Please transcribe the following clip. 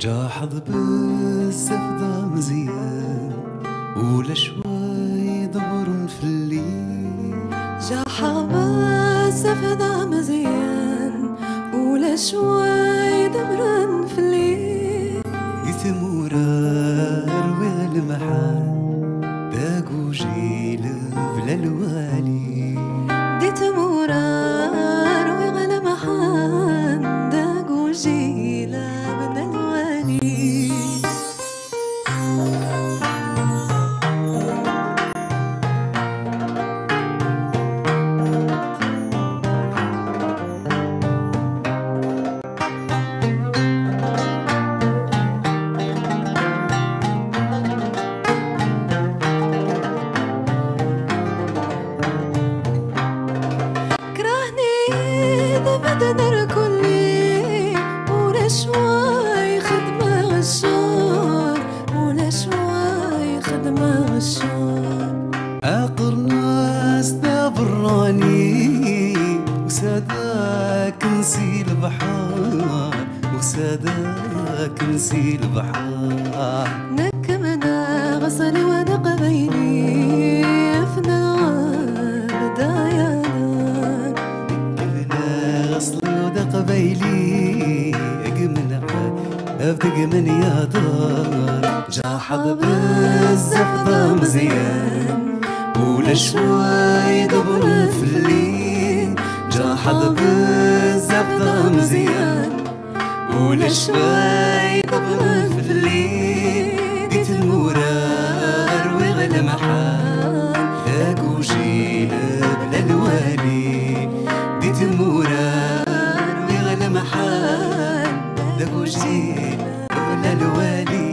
جاحظ بالزفدة مزيان ولا شوي دبر في الليل. جاحظ بالزفدة مزيان ولا شوي دبر في الليل. يتمورا روي المحال داقو جيل بلا الوالي. ديتمورا روي المحال داقو جيل بلا الوالي. بدنا كلي ولا شوي خدمة غشار ولا شوي خدمة غشار. آخر ناس براني وساداك نسي البحار وساداك نسي البحار. نكمنا غسل ونقبيني أفنى بدايانا. قبيلي أجمل أبدق من يا دار. جاحظ بالزفدة مزيان ولا شوي دبر في الليل. جاحظ بالزفدة مزيان ولا شوي دبر في الليل. ديت المورار وغلا محال لاقو جيل بلا الوالي. ديت المورار محال لاقو جيل بلا الوالي.